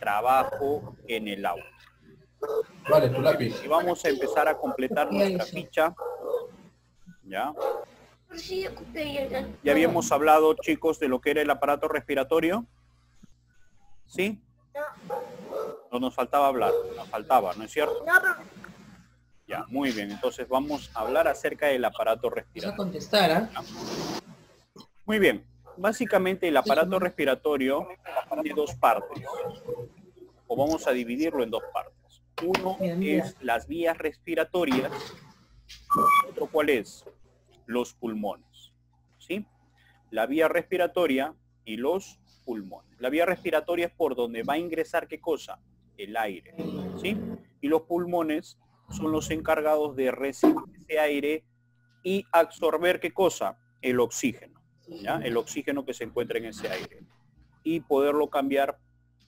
trabajo en el aula. Vale, tu lápiz. Y vamos a empezar a completar nuestra ficha. ¿Ya? Ya habíamos hablado, chicos, de lo que era el aparato respiratorio. ¿Sí? No nos faltaba hablar, nos faltaba, ¿no es cierto? Ya, muy bien. Entonces vamos a hablar acerca del aparato respiratorio. Vamos a contestar, ¿ah? Muy bien. Básicamente el aparato respiratorio tiene dos partes. O vamos a dividirlo en dos partes. Uno es las vías respiratorias. Otro, ¿cuál es? Los pulmones. ¿Sí? La vía respiratoria y los pulmones. La vía respiratoria es por donde va a ingresar, ¿qué cosa? El aire. ¿Sí? Y los pulmones son los encargados de recibir ese aire y absorber, ¿qué cosa? El oxígeno. ¿Ya? El oxígeno que se encuentra en ese aire. Y poderlo cambiar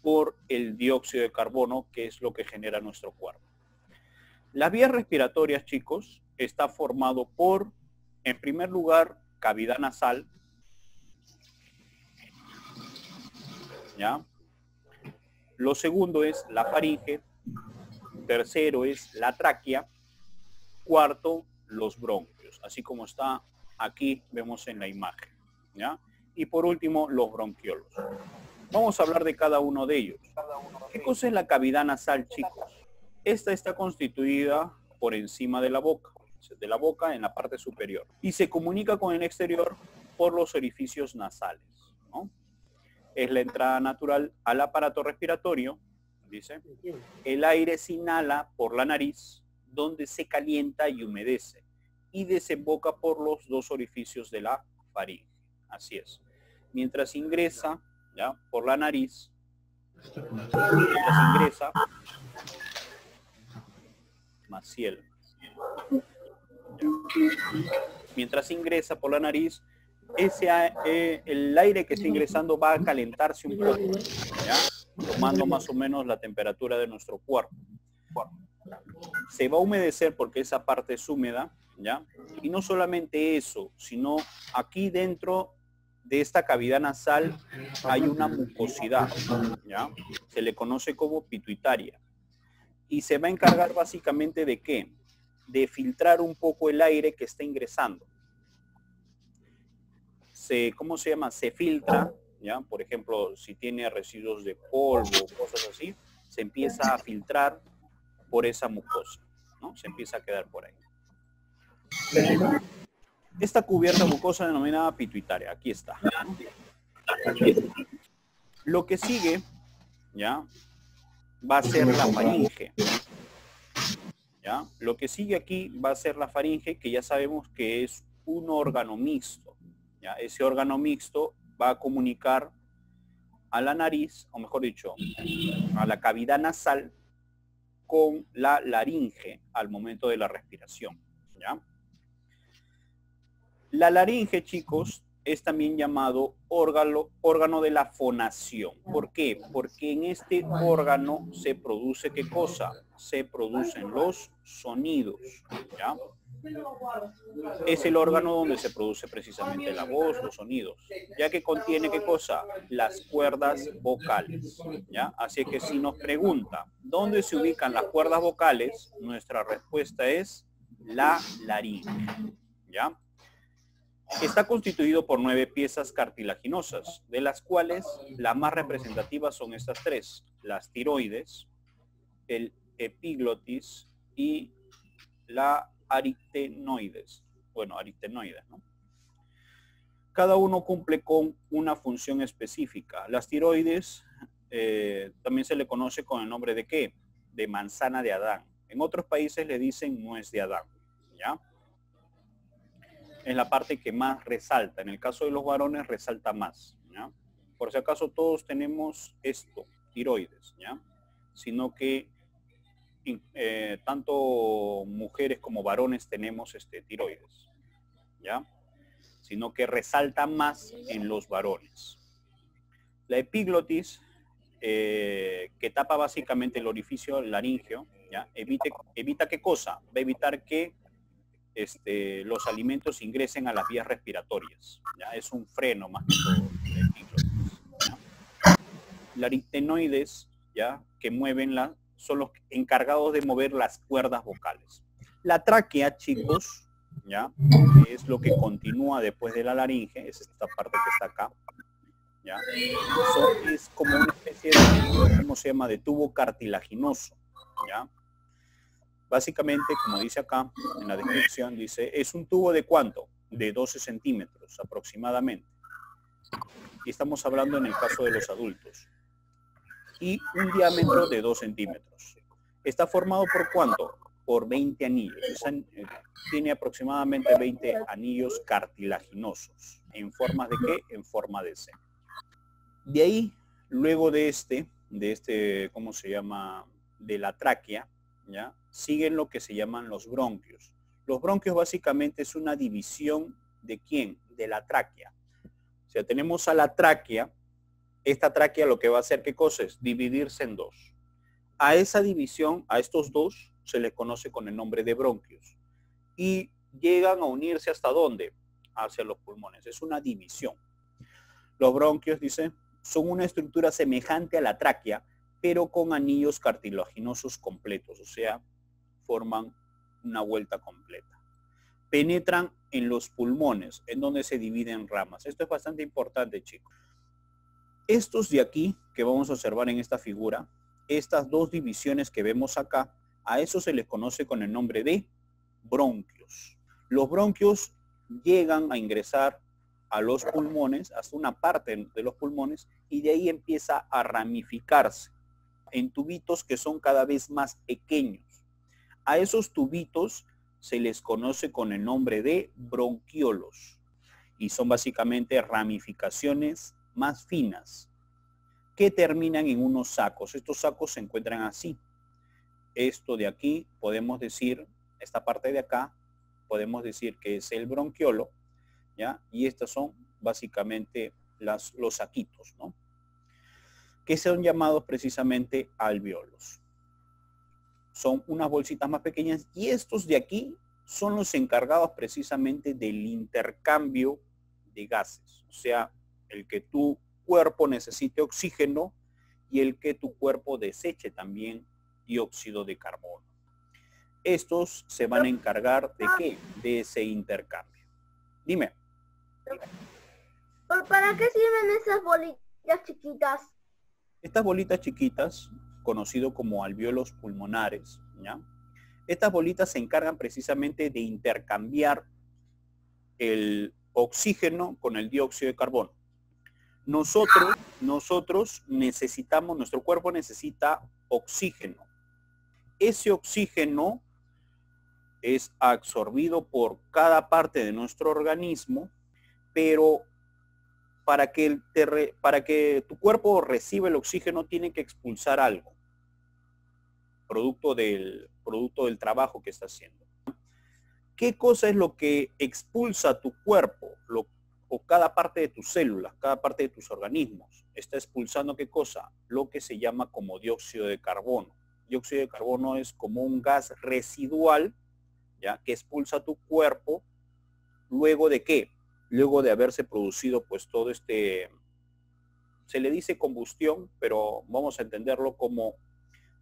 por el dióxido de carbono, que es lo que genera nuestro cuerpo. Las vías respiratorias, chicos, está formado por, en primer lugar, cavidad nasal. ¿Ya? Lo segundo es la faringe. Tercero es la tráquea. Cuarto, los bronquios, así como está aquí, vemos en la imagen. ¿Ya? Y por último, los bronquiolos. Vamos a hablar de cada uno de ellos. ¿Qué cosa es la cavidad nasal, chicos? Esta está constituida por encima de la boca en la parte superior. Y se comunica con el exterior por los orificios nasales, ¿no? Es la entrada natural al aparato respiratorio, dice. El aire se inhala por la nariz, donde se calienta y humedece. Y desemboca por los dos orificios de la faringe. Así es. Mientras ingresa, ¿ya? Por la nariz, Maciel. Mientras ingresa por la nariz, el aire que está ingresando va a calentarse un poco, ¿ya? Tomando más o menos la temperatura de nuestro cuerpo. Se va a humedecer porque esa parte es húmeda, ¿ya? Y no solamente eso, sino aquí dentro de esta cavidad nasal hay una mucosidad, ¿ya? Se le conoce como pituitaria. Y se va a encargar básicamente de ¿qué? De filtrar un poco el aire que está ingresando. ¿Cómo se llama? Se filtra, ¿ya? Por ejemplo, si tiene residuos de polvo, cosas así, se empieza a filtrar por esa mucosa, ¿no? Se empieza a quedar por ahí. Esta cubierta mucosa denominada pituitaria, aquí está, ¿no? Lo que sigue, ¿ya? Va a ser la faringe. ¿Ya? Lo que sigue aquí va a ser la faringe, que ya sabemos que es un órgano mixto. ¿Ya? Ese órgano mixto va a comunicar a la nariz, o mejor dicho, a la cavidad nasal con la laringe al momento de la respiración. ¿Ya? La laringe, chicos, es también llamado órgano de la fonación. ¿Por qué? Porque en este órgano se produce, ¿qué cosa? Se producen los sonidos, ¿ya? Es el órgano donde se produce precisamente la voz, los sonidos, ya que contiene, ¿qué cosa? Las cuerdas vocales, ¿ya? Así que si nos pregunta, ¿dónde se ubican las cuerdas vocales? Nuestra respuesta es la laringe, ¿ya? Está constituido por 9 piezas cartilaginosas, de las cuales las más representativas son estas 3, las tiroides, el epiglotis y la aritenoides. Bueno, aritenoides, ¿no? Cada uno cumple con una función específica. Las tiroides también se le conoce con el nombre de ¿qué? De manzana de Adán. En otros países le dicen nuez de Adán, ¿ya? Es la parte que más resalta. En el caso de los varones resalta más, ¿ya? Por si acaso todos tenemos esto, tiroides, ¿ya? Sino que tanto mujeres como varones tenemos tiroides, ¿ya? Sino que resalta más en los varones. La epiglotis, que tapa básicamente el orificio laríngeo, ¿ya? Evita ¿qué cosa? Va a evitar que los alimentos ingresen a las vías respiratorias, ¿ya? Es un freno más que todo, ¿ya? La aritenoides, ¿ya? Que mueven son los encargados de mover las cuerdas vocales. La tráquea, chicos, ¿ya? Es lo que continúa después de la laringe, es esta parte que está acá, ¿ya? Eso es como una especie de, ¿cómo se llama?, de tubo cartilaginoso, ¿ya? Básicamente, como dice acá en la descripción, dice, es un tubo de ¿cuánto? De 12 centímetros aproximadamente. Y estamos hablando en el caso de los adultos. Y un diámetro de 2 centímetros. ¿Está formado por cuánto? Por 20 anillos. Tiene aproximadamente 20 anillos cartilaginosos. ¿En forma de qué? En forma de C. De ahí, luego de este, ¿cómo se llama?, de la tráquea, ¿ya? Siguen lo que se llaman los bronquios. Los bronquios básicamente es una división ¿de quién? De la tráquea. O sea, tenemos a la tráquea. Esta tráquea lo que va a hacer, ¿qué cosa es? Dividirse en dos. A esa división, a estos dos, se les conoce con el nombre de bronquios. Y llegan a unirse ¿hasta dónde? Hacia los pulmones. Es una división. Los bronquios, dice, son una estructura semejante a la tráquea, pero con anillos cartilaginosos completos. O sea, forman una vuelta completa. Penetran en los pulmones, en donde se dividen en ramas. Esto es bastante importante, chicos. Estos de aquí, que vamos a observar en esta figura, estas dos divisiones que vemos acá, a eso se les conoce con el nombre de bronquios. Los bronquios llegan a ingresar a los pulmones, hasta una parte de los pulmones, y de ahí empieza a ramificarse en tubitos que son cada vez más pequeños. A esos tubitos se les conoce con el nombre de bronquiolos, y son básicamente ramificaciones más finas que terminan en unos sacos. Estos sacos se encuentran así. Esto de aquí podemos decir, esta parte de acá, podemos decir que es el bronquiolo, ¿ya? Y estas son básicamente los saquitos, ¿no? Que son llamados precisamente alvéolos. Son unas bolsitas más pequeñas y estos de aquí son los encargados precisamente del intercambio de gases. O sea, el que tu cuerpo necesite oxígeno y el que tu cuerpo deseche también dióxido de carbono. Estos se van a encargar ¿de qué? De ese intercambio. Dime. ¿Para qué sirven esas bolitas chiquitas? Estas bolitas chiquitas, conocido como alvéolos pulmonares, ¿ya? Estas bolitas se encargan precisamente de intercambiar el oxígeno con el dióxido de carbono. Nosotros necesitamos, nuestro cuerpo necesita oxígeno. Ese oxígeno es absorbido por cada parte de nuestro organismo, pero para que tu cuerpo reciba el oxígeno tiene que expulsar algo, producto del trabajo que está haciendo. ¿Qué cosa es lo que expulsa tu cuerpo? O cada parte de tus células, cada parte de tus organismos, está expulsando ¿qué cosa? Lo que se llama como dióxido de carbono. Dióxido de carbono es como un gas residual, ¿ya? Que expulsa tu cuerpo luego de ¿qué? Luego de haberse producido pues todo se le dice combustión, pero vamos a entenderlo como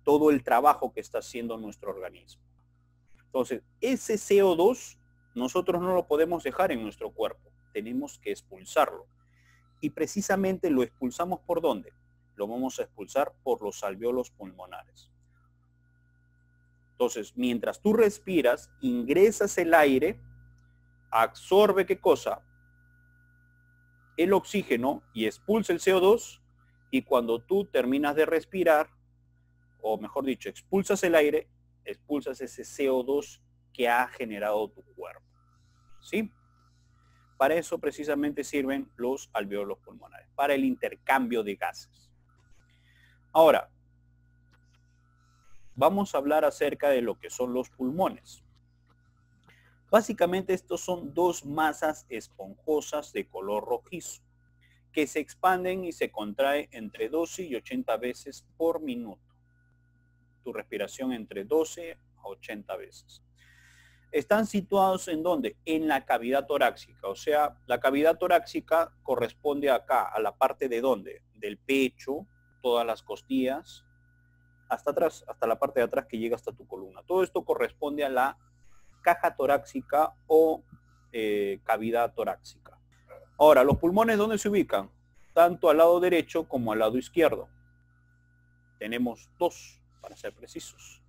todo el trabajo que está haciendo nuestro organismo. Entonces, ese CO2 nosotros no lo podemos dejar en nuestro cuerpo, tenemos que expulsarlo. Y precisamente lo expulsamos ¿por dónde? Lo vamos a expulsar por los alvéolos pulmonares. Entonces, mientras tú respiras, ingresas el aire, absorbe ¿qué cosa? El oxígeno y expulsa el CO2, y cuando tú terminas de respirar, o mejor dicho, expulsas el aire, expulsas ese CO2 que ha generado tu cuerpo. ¿Sí? Para eso precisamente sirven los alvéolos pulmonares, para el intercambio de gases. Ahora, vamos a hablar acerca de lo que son los pulmones. Básicamente estos son dos masas esponjosas de color rojizo que se expanden y se contraen entre 12 y 80 veces por minuto. Tu respiración entre 12 a 80 veces. Están situados ¿en dónde? En la cavidad torácica. O sea, la cavidad torácica corresponde acá, a la parte de ¿dónde? Del pecho, todas las costillas, hasta atrás, hasta la parte de atrás que llega hasta tu columna. Todo esto corresponde a la caja torácica o cavidad torácica. Ahora, ¿los pulmones dónde se ubican? Tanto al lado derecho como al lado izquierdo. Tenemos dos, para ser precisos.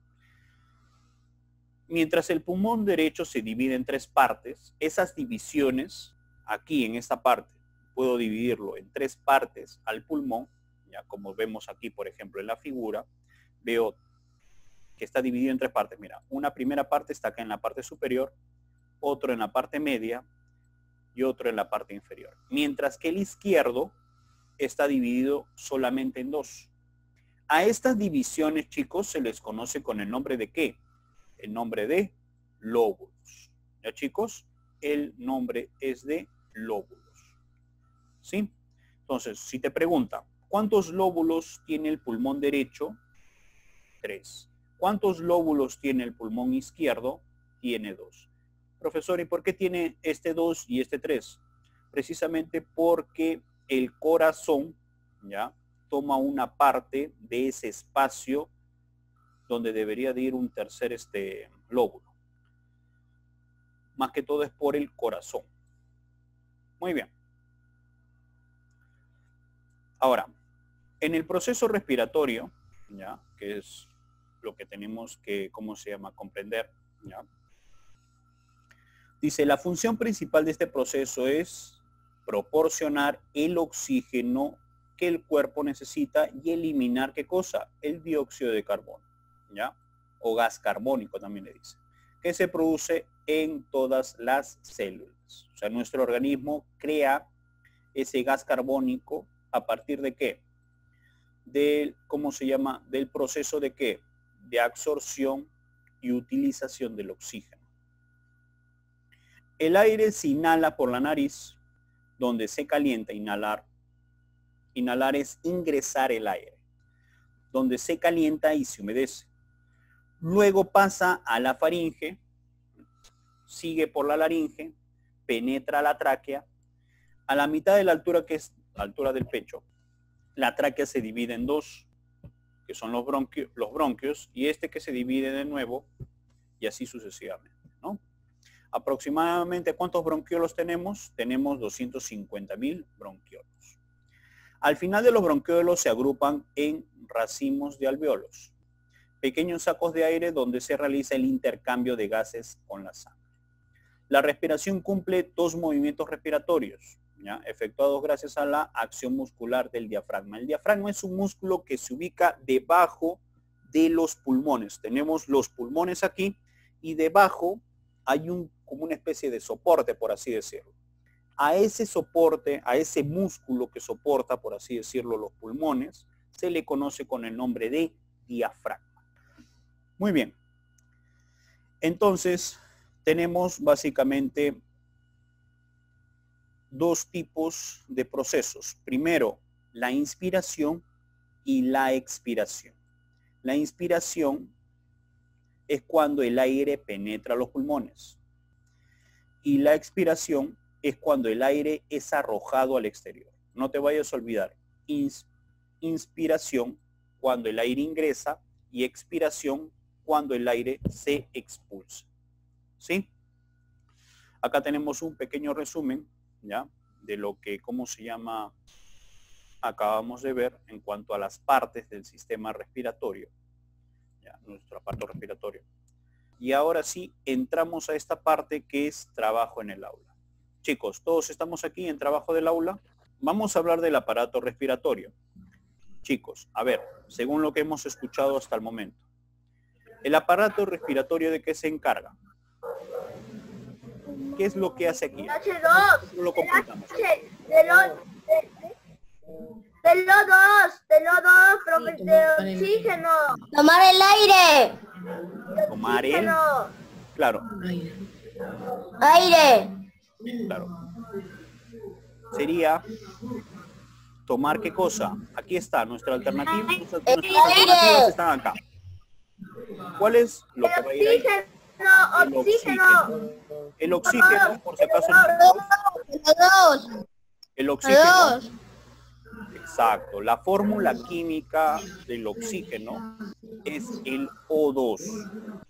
Mientras el pulmón derecho se divide en tres partes, esas divisiones, aquí en esta parte, puedo dividirlo en tres partes al pulmón, ya como vemos aquí, por ejemplo, en la figura, veo que está dividido en tres partes. Mira, una primera parte está acá en la parte superior, otro en la parte media y otro en la parte inferior. Mientras que el izquierdo está dividido solamente en dos. A estas divisiones, chicos, se les conoce con el nombre de ¿qué? El nombre de lóbulos. ¿Ya, chicos? El nombre es de lóbulos. ¿Sí? Entonces, si te preguntan, ¿cuántos lóbulos tiene el pulmón derecho? 3. ¿Cuántos lóbulos tiene el pulmón izquierdo? Tiene 2. Profesor, ¿y por qué tiene este 2 y este 3? Precisamente porque el corazón, ¿ya?, toma una parte de ese espacio donde debería de ir un tercer lóbulo. Más que todo es por el corazón. Muy bien. Ahora, en el proceso respiratorio, ¿ya?, que es lo que tenemos que, ¿cómo se llama?, comprender, ¿ya? Dice, la función principal de este proceso es proporcionar el oxígeno que el cuerpo necesita y eliminar, ¿qué cosa? El dióxido de carbono, ¿ya? O gas carbónico también le dice, que se produce en todas las células. O sea, nuestro organismo crea ese gas carbónico a partir de ¿qué? Del, ¿cómo se llama? Del proceso de ¿qué? De absorción y utilización del oxígeno. El aire se inhala por la nariz, donde se calienta, inhalar. Inhalar es ingresar el aire, donde se calienta y se humedece. Luego pasa a la faringe, sigue por la laringe, penetra la tráquea. A la mitad de la altura, que es la altura del pecho, la tráquea se divide en dos, que son los bronquios, y este que se divide de nuevo, y así sucesivamente, ¿no? Aproximadamente, ¿cuántos bronquiolos tenemos? Tenemos 250.000 bronquiolos. Al final de los bronquiolos se agrupan en racimos de alvéolos, pequeños sacos de aire donde se realiza el intercambio de gases con la sangre. La respiración cumple dos movimientos respiratorios, ¿ya?, efectuados gracias a la acción muscular del diafragma. El diafragma es un músculo que se ubica debajo de los pulmones. Tenemos los pulmones aquí y debajo hay como una especie de soporte, por así decirlo. A ese soporte, a ese músculo que soporta, por así decirlo, los pulmones, se le conoce con el nombre de diafragma. Muy bien. Entonces, tenemos básicamente dos tipos de procesos. Primero, la inspiración y la expiración. La inspiración es cuando el aire penetra los pulmones. Y la expiración es cuando el aire es arrojado al exterior. No te vayas a olvidar. Inspiración cuando el aire ingresa y expiración cuando el aire se expulsa. ¿Sí? Acá tenemos un pequeño resumen, ¿ya?, de lo que, ¿cómo se llama?, acabamos de ver en cuanto a las partes del sistema respiratorio, ¿ya?, nuestro aparato respiratorio. Y ahora sí, entramos a esta parte que es trabajo en el aula. Chicos, todos estamos aquí en trabajo del aula. Vamos a hablar del aparato respiratorio. Chicos, a ver, según lo que hemos escuchado hasta el momento, ¿el aparato respiratorio de qué se encarga? ¿Qué es lo que hace aquí? H2. Lo completamos. Del O2, profe, de oxígeno. Tomar el aire. Tomar el... Claro. Aire. Claro. Sería tomar ¿qué cosa? Aquí está nuestra alternativa. Nuestras alternativas están acá. ¿Cuál es lo que va a ir ahí? El oxígeno. El oxígeno, por si acaso. El oxígeno. Exacto. La fórmula química del oxígeno es el O2.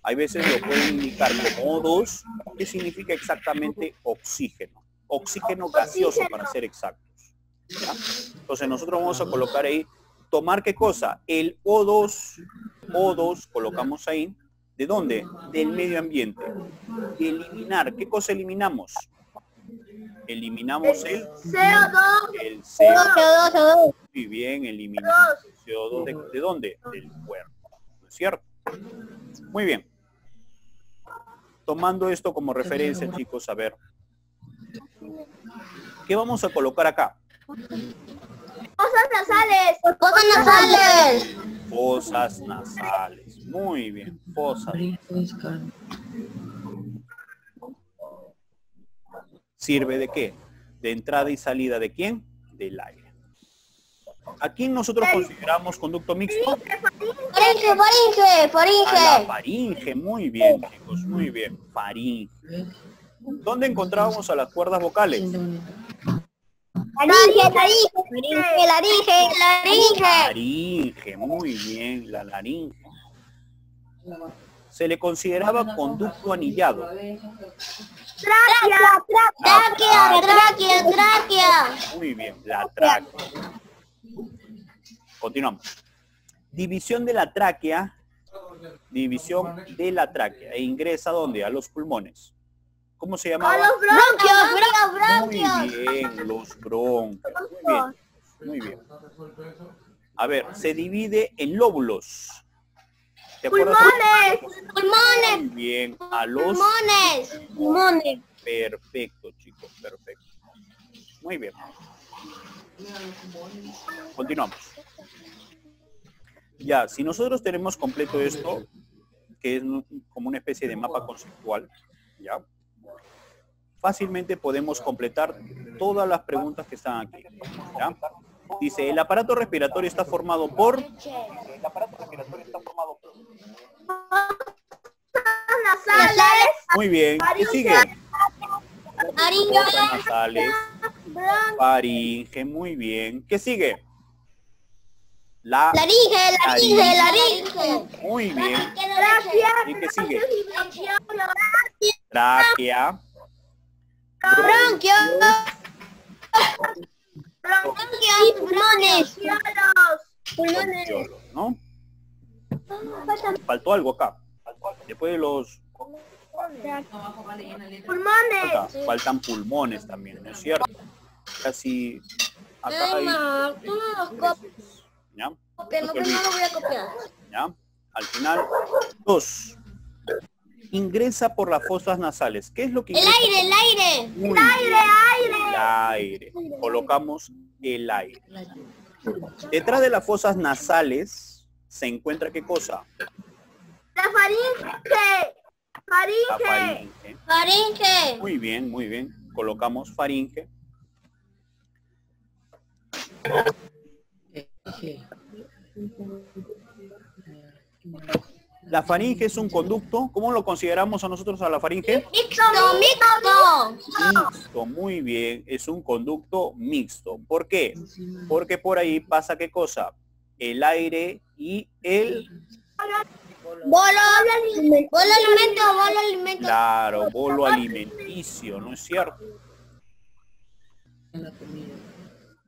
Hay veces lo pueden indicar como O2, que significa exactamente oxígeno. Oxígeno gaseoso, para ser exactos. ¿Ya? Entonces nosotros vamos a colocar ahí, tomar qué cosa, el O2 colocamos ahí. ¿De dónde? Del medio ambiente. Eliminar, ¿qué cosa eliminamos? Eliminamos el CO2. el CO2, CO2. Muy bien, eliminamos el CO2 ¿de dónde? Del cuerpo, ¿no es cierto? Muy bien. Tomando esto como referencia, chicos, a ver. ¿Qué vamos a colocar acá? Fosas nasales. Fosas nasales. Fosas nasales. Muy bien, fosas. ¿Sirve de qué? De entrada y salida ¿de quién? Del aire. ¿A quién nosotros consideramos conducto mixto? Faringe, faringe, faringe. A la faringe. Muy bien, chicos, muy bien. Faringe. ¿Dónde encontrábamos a las cuerdas vocales? Laringe, laringe, laringe, laringe. Laringe, muy bien, la laringe. Se le consideraba conducto anillado. Tráquea, tráquea, tráquea. Muy bien, la tráquea. Continuamos. División de la tráquea. División de la tráquea. E ingresa ¿dónde? A los pulmones. ¿Cómo se llama? A los bronquios. Muy bien, los bronquios. Muy bien, muy bien. A ver, se divide en lóbulos. ¿Te acuerdas? Pulmones. Pulmones, Muy bien, a los... pulmones, pulmones. Perfecto, chicos, perfecto. Muy bien. Continuamos. Ya, si nosotros tenemos completo esto, que es como una especie de mapa conceptual, ¿ya? Fácilmente podemos completar todas las preguntas que están aquí, ¿ya? Dice, el aparato respiratorio está formado por... El aparato respiratorio está formado por... Nasales. Muy bien, ¿qué sigue? Laringe, Fosas nasales, faringe, muy bien. ¿Qué sigue? La... laringe, laringe, laringe. Muy bien. Tráquea. ¿Y qué sigue? Tráquea. Bronquio, bronquio, pulmones, pulmones. Bronquiolos, ¿no? Faltó algo acá. Después de los... Pulmones. Faltan pulmones también, ¿no es cierto? Casi... Acá hay... Tú no los copias. ¿Ya? Que no, que no lo voy a copiar. ¿Ya? Al final, 2. Ingresa por las fosas nasales. ¿Qué es lo que El ingresa? aire, el aire. Muy bien. El aire. Colocamos el aire. Detrás de las fosas nasales se encuentra ¿qué cosa? La faringe. La Faringe. faringe. Faringe. Muy bien, muy bien. Colocamos faringe. La faringe es un conducto. ¿Cómo lo consideramos a nosotros a la faringe? Mixto, mixto. Mixto, muy bien. Es un conducto mixto. ¿Por qué? Porque por ahí pasa ¿qué cosa? El aire y el... Bolo alimento, bolo alimento. Claro, bolo alimenticio, ¿no es cierto?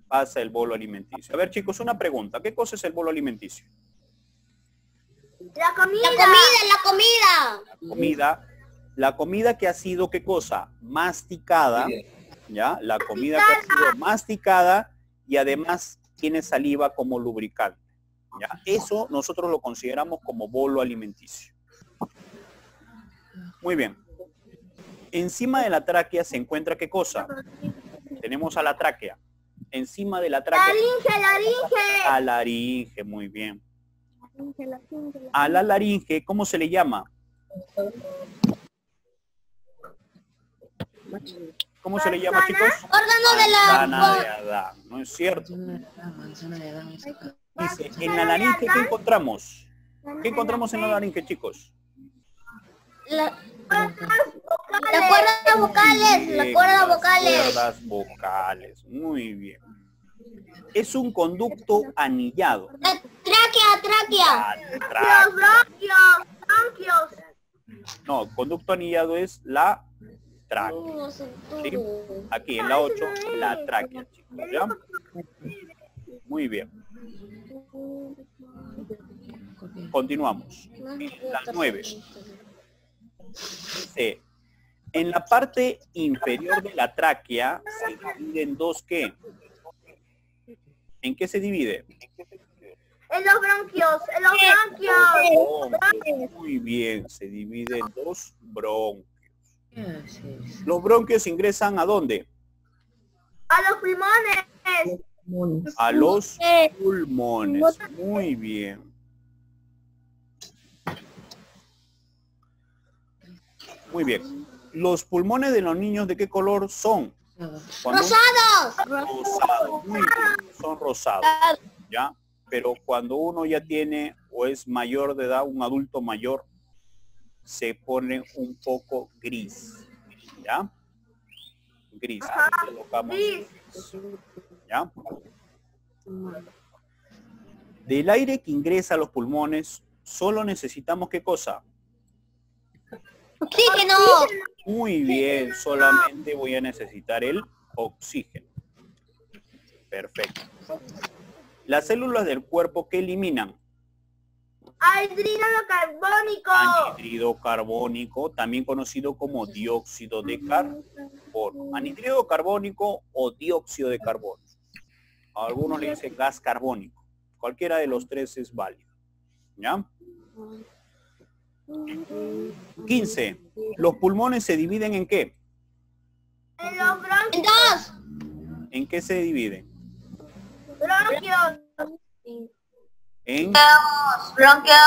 Pasa el bolo alimenticio. A ver, chicos, una pregunta. ¿Qué cosa es el bolo alimenticio? La comida. La comida. La comida que ha sido, ¿qué cosa? Masticada, ¿ya? La comida que ha sido masticada y además tiene saliva como lubricante, ¿ya? Eso nosotros lo consideramos como bolo alimenticio. Muy bien. Encima de la tráquea se encuentra, ¿qué cosa? Tenemos a la tráquea. Encima de la tráquea. Laringe. A la laringe, muy bien. A la laringe, ¿cómo se le llama? ¿Cómo se le llama, chicos? Órgano de Manzana de la... Adán, ¿no es cierto? Dice, en la laringe, ¿qué encontramos? ¿Qué encontramos en la laringe, chicos? Las cuerdas vocales, las cuerdas vocales. Cuerdas vocales, muy bien. Es un conducto anillado. Tráquea. La Los bronquios. No, conducto anillado es la tráquea. ¿Sí? Aquí en la 8, la tráquea, chicos, ¿ya? Muy bien. Continuamos. La 9. Dice, en la parte inferior de la tráquea se divide en dos, ¿qué? ¿En qué se divide? En los bronquios. Bronquios. Muy bien, se divide en dos bronquios. Los bronquios ingresan ¿a dónde? A los pulmones. A los pulmones. Muy bien. Muy bien. Los pulmones de los niños, ¿de qué color son? Rosados. Rosados. Muy bien. Son rosados. ¿Ya? Pero cuando uno ya tiene o es mayor de edad, un adulto mayor, se pone un poco gris. ¿Ya? Gris. Aquí colocamos gris. ¿Ya? Del aire que ingresa a los pulmones, solo necesitamos ¿qué cosa? Oxígeno. Muy bien, solamente voy a necesitar el oxígeno. Perfecto. Las células del cuerpo, ¿qué eliminan? Anhídrido carbónico. Anhídrido carbónico, también conocido como dióxido de carbono. Anhídrido carbónico o dióxido de carbono. A algunos le dicen gas carbónico. Cualquiera de los tres es válido. ¿Ya? 15. ¿Los pulmones se dividen en qué? En los bronquios. En dos. ¿En qué se dividen? Bronquios. En Bronquios.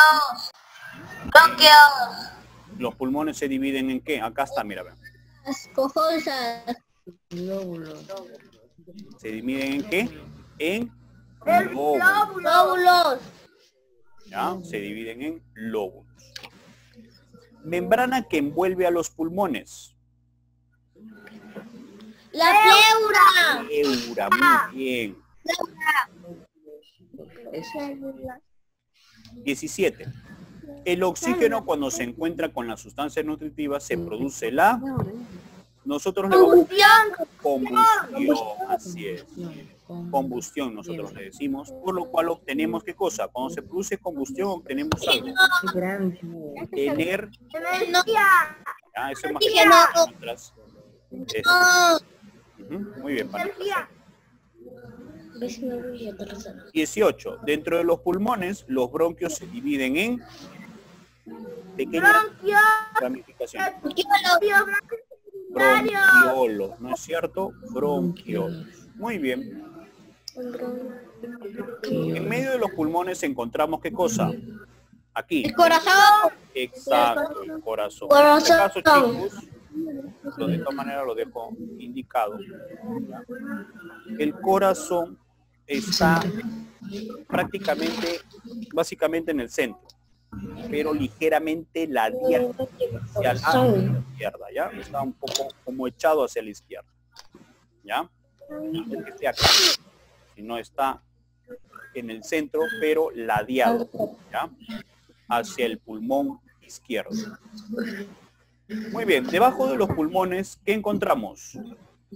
los pulmones se dividen en qué? Acá está, mira, vean. Esponjas. ¿Se dividen en qué? En lóbulos. Lóbulos. ¿Ya? Se dividen en lóbulos. Membrana que envuelve a los pulmones. La pleura. Pleura, muy bien. 17. El oxígeno cuando se encuentra con las sustancias nutritivas se produce la... Nosotros le vamos a combustión, así es. Combustión nosotros le decimos, por lo cual obtenemos ¿qué cosa? Cuando se produce combustión obtenemos algo. Energía. Ah, eso es más que nuestras... Muy bien, para Energía. 18. Dentro de los pulmones, los bronquios se dividen en pequeñas Bronquios. ramificaciones. Bronquios. Bronquiolos, ¿no es cierto? Bronquiolos. Muy bien. En medio de los pulmones encontramos ¿qué cosa? Aquí. El corazón. Exacto, el corazón. Corazón. En este caso, chicos, de todas maneras lo dejo indicado. El corazón está básicamente en el centro, pero ligeramente ladeado hacia la izquierda, ¿ya? Está un poco como echado hacia la izquierda, ¿ya? No es que esté acá, sino está en el centro, pero ladeado, ¿ya? Hacia el pulmón izquierdo. Muy bien, debajo de los pulmones, ¿qué encontramos?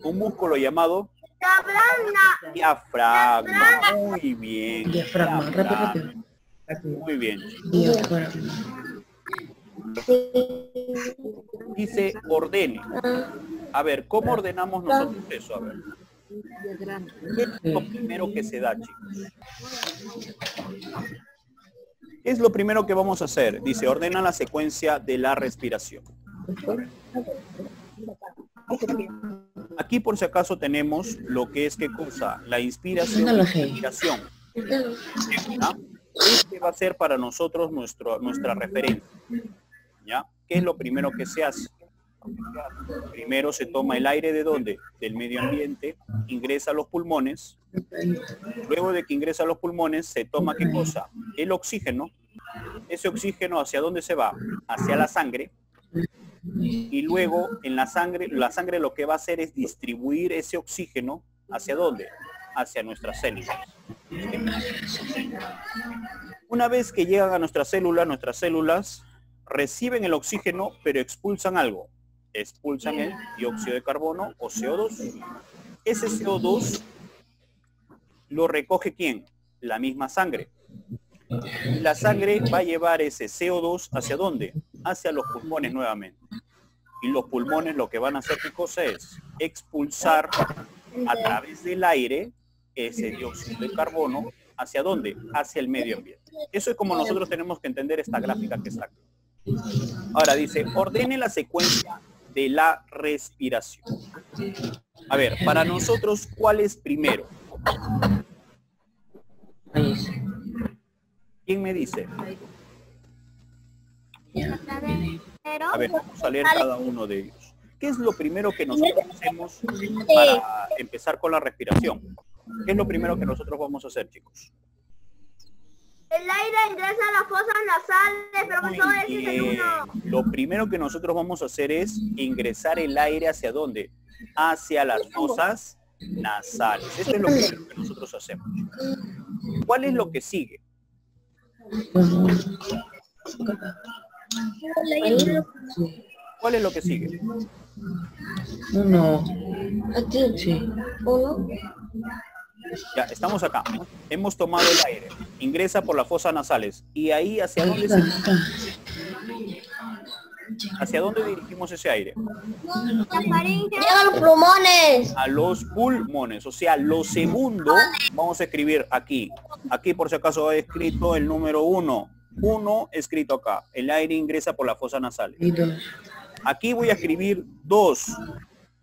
Un músculo llamado diafragma. Muy bien. Diafragma, rápido. Muy bien. Dice ordene. A ver, ¿cómo ordenamos nosotros eso? A ver. ¿Qué es lo primero que se da, chicos? ¿Qué es lo primero que vamos a hacer? Dice, ordena la secuencia de la respiración. Aquí por si acaso tenemos lo que es ¿qué cosa? La inspiración y la expiración. ¿Ya? Este va a ser para nosotros nuestra referencia. ¿Ya? ¿Qué es lo primero que se hace? Primero se toma el aire ¿de dónde? Del medio ambiente, ingresa a los pulmones. Luego de que ingresa a los pulmones, se toma ¿qué cosa? El oxígeno. Ese oxígeno, ¿hacia dónde se va? Hacia la sangre. Y luego en la sangre lo que va a hacer es distribuir ese oxígeno ¿hacia dónde? hacia nuestras células. Una vez que llegan a nuestras células reciben el oxígeno, pero expulsan algo. Expulsan el dióxido de carbono o CO2. Ese CO2 lo recoge ¿quién? La misma sangre. Y la sangre va a llevar ese CO2 ¿hacia dónde? Hacia los pulmones nuevamente. Y los pulmones lo que van a hacer, ¿qué cosa es? Expulsar a través del aire ese dióxido de carbono, ¿hacia dónde? Hacia el medio ambiente. Eso es como nosotros tenemos que entender esta gráfica que está aquí. Ahora dice, ordene la secuencia de la respiración. A ver, para nosotros, ¿cuál es primero? ¿Quién me dice? A ver, vamos a leer cada uno de ellos. ¿Qué es lo primero que nosotros hacemos para empezar con la respiración? ¿Qué es lo primero que nosotros vamos a hacer, chicos? El aire ingresa a las fosas nasales, profesor, ese es el uno. Lo primero que nosotros vamos a hacer es ingresar el aire ¿hacia dónde? Hacia las fosas nasales. Esto es lo primero que nosotros hacemos. ¿Cuál es lo que sigue? ¿Cuál es lo que sigue? Uno. Aquí. Sí. Uno. Ya, estamos acá. Hemos tomado el aire. Ingresa por las fosas nasales. ¿Y ahí hacia dónde se... ¿Hacia dónde dirigimos ese aire? Llega a los pulmones. A los pulmones. O sea, lo segundo, vamos a escribir aquí. Aquí por si acaso he escrito el número 1. 1 escrito acá. El aire ingresa por las fosas nasales. Aquí voy a escribir 2.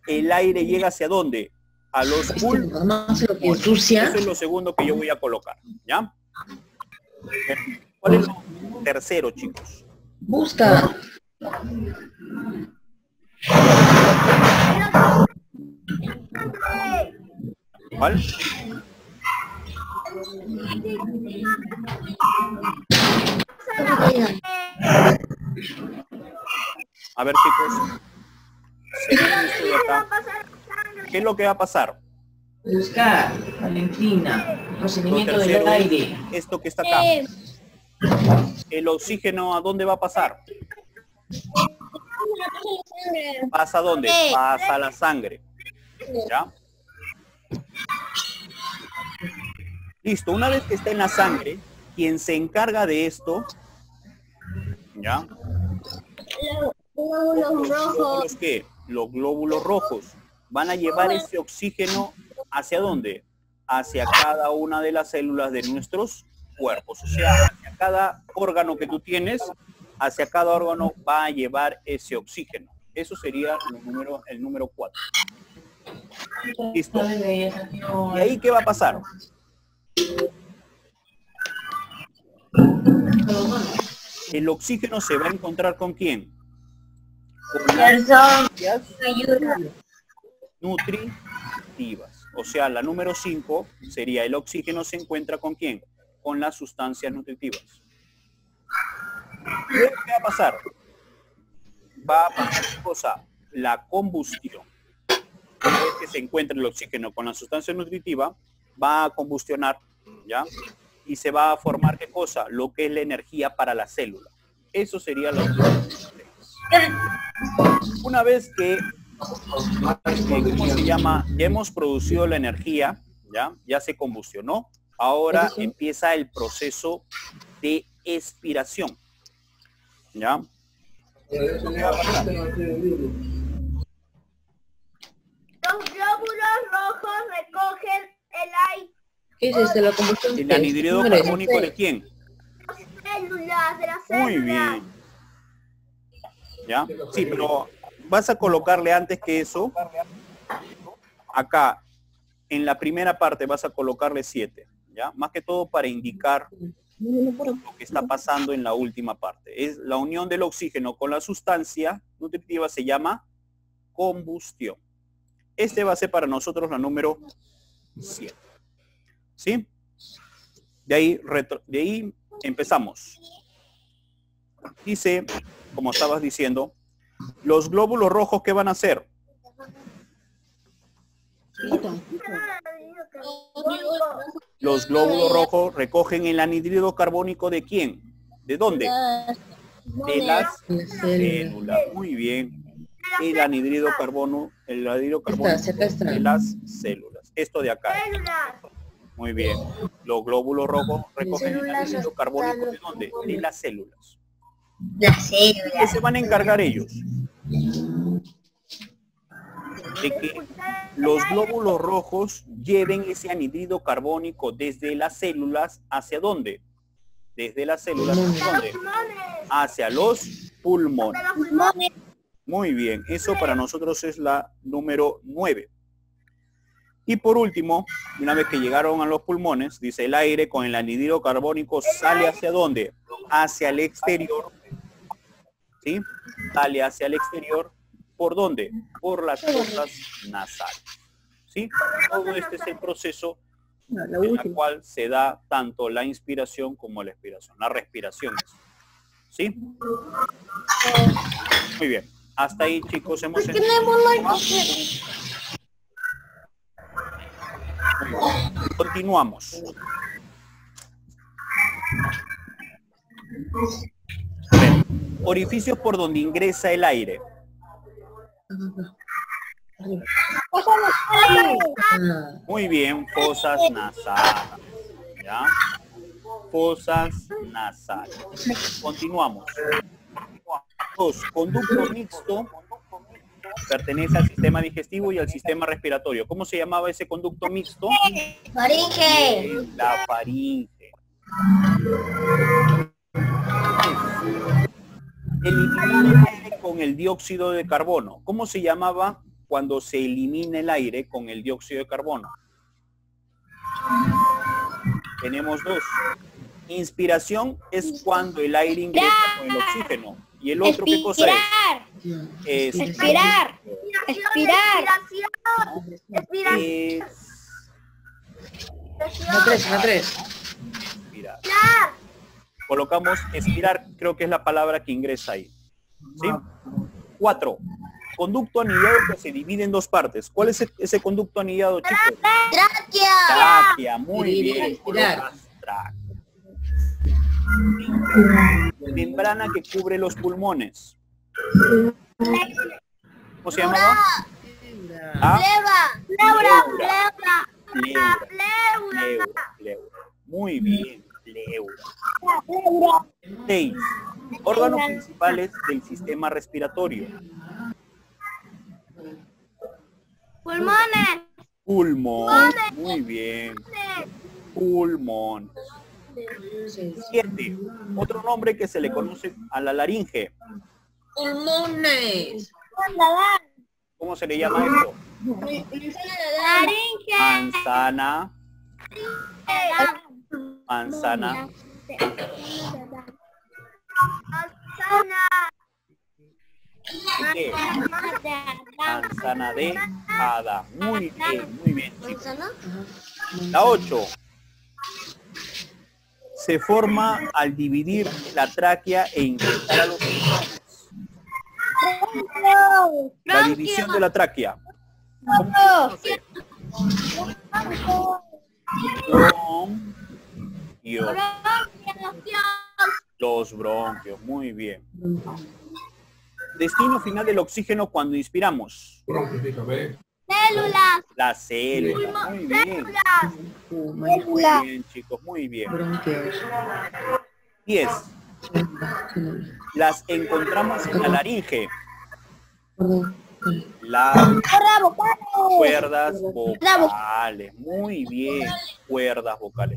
El aire llega ¿hacia dónde? A los pulmones. Eso es lo segundo que yo voy a colocar. ¿Ya? ¿Cuál es lo tercero, chicos? Busca. ¿Cuál? A ver, chicos. ¿Qué es lo que va a pasar? Buscar, Valentina. Procedimiento Lo del tercero aire. es esto que está acá. El oxígeno, ¿a dónde va a pasar? ¿Pasa a dónde? Pasa a la sangre. ¿Ya? Listo, una vez que está en la sangre, quien se encarga de esto, ¿ya? Glóbulos rojos. ¿Los qué? Los glóbulos rojos van a llevar ese oxígeno ¿hacia dónde? Hacia cada una de las células de nuestros cuerpos. O sea, hacia cada órgano que tú tienes, hacia cada órgano va a llevar ese oxígeno. Eso sería el número 4. Listo. ¿Y ahí qué va a pasar? El oxígeno se va a encontrar ¿con quién? Con las sustancias nutritivas. O sea, la número 5 sería el oxígeno se encuentra ¿con quién? Con las sustancias nutritivas. Luego, ¿qué va a pasar? Va a pasar ¿qué cosa? La combustión. Una vez que se encuentra el oxígeno con la sustancia nutritiva, va a combustionar, ¿ya? Y se va a formar ¿qué cosa? Lo que es la energía para la célula. Eso sería lo que... Una vez que, ¿cómo se llama? Ya hemos producido la energía, ya se combustionó. Ahora empieza el proceso de expiración, ¿ya? Los glóbulos rojos recogen el aire. ¿Qué es este? La combustión. ¿El anhídrido carbónico de quién? Células, de las células. Muy bien. ¿Ya? Sí, pero vas a colocarle antes que eso, acá, en la primera parte vas a colocarle 7, ¿ya? Más que todo para indicar lo que está pasando en la última parte. Es la unión del oxígeno con la sustancia nutritiva, se llama combustión. Este va a ser para nosotros la número 7. ¿Sí? De ahí empezamos. Dice, como estabas diciendo, los glóbulos rojos, ¿qué van a hacer? Los glóbulos rojos recogen el anhídrido carbónico ¿de quién? ¿De dónde? De las células. Muy bien. El anhídrido carbónico de las células. Esto de acá. Muy bien. Los glóbulos rojos recogen el anhídrido carbónico ¿de dónde? De las células. Las células. ¿Qué se van a encargar ellos? De que los glóbulos rojos lleven ese anhídrido carbónico desde las células ¿hacia dónde? Desde las células ¿hacia dónde? Hacia los pulmones. Muy bien, eso para nosotros es la número 9. Y por último, una vez que llegaron a los pulmones, dice el aire con el anhídrido carbónico sale ¿hacia dónde? Hacia el exterior. ¿Sí? Sale hacia el exterior. ¿Por dónde? Por las fosas nasales. ¿Sí? Todo este es el proceso en el cual se da tanto la inspiración como la expiración. La respiración. ¿Sí? Muy bien. Hasta ahí, chicos, hemos continuamos. Orificios por donde ingresa el aire. Muy bien, fosas nasales. ¿Ya? Fosas nasales. Continuamos. 2. Conducto mixto. Pertenece al sistema digestivo y al sistema respiratorio. ¿Cómo se llamaba ese conducto mixto? Faringe. La faringe. Eliminar el aire con el dióxido de carbono. ¿Cómo se llamaba cuando se elimina el aire con el dióxido de carbono? Tenemos 2. Inspiración es cuando el aire ingresa con el oxígeno. ¿Y el otro qué cosa es? Expirar. Expirar. La 3. Expirar. Colocamos expirar, creo que es la palabra que ingresa ahí. ¿Sí? 4. Conducto anillado que se divide en 2 partes. ¿Cuál es ese conducto anillado, chicos? Tráquea. Tráquea, muy bien. Respirar. Tráquea. Membrana que cubre los pulmones. ¿Cómo se llamaba? Pleura. Muy bien, pleura. 6. Órganos principales del sistema respiratorio. Pulmones. Pulmón. Muy bien. Pulmón. 7. Otro nombre que se le conoce a la laringe. Pulmones. ¿Cómo se le llama esto? Laringe. Manzana. ¿Qué? Manzana de hada. Muy bien, chicos. La 8. Se forma al dividir la tráquea e ingresar a los pulmones. La división de la tráquea. ¿Cómo se conoce? Los bronquios, muy bien. Destino final del oxígeno cuando inspiramos. Células. La célula, muy bien. Muy bien, chicos, muy bien. 10. Las encontramos en la laringe. Las cuerdas vocales. Muy bien, cuerdas vocales.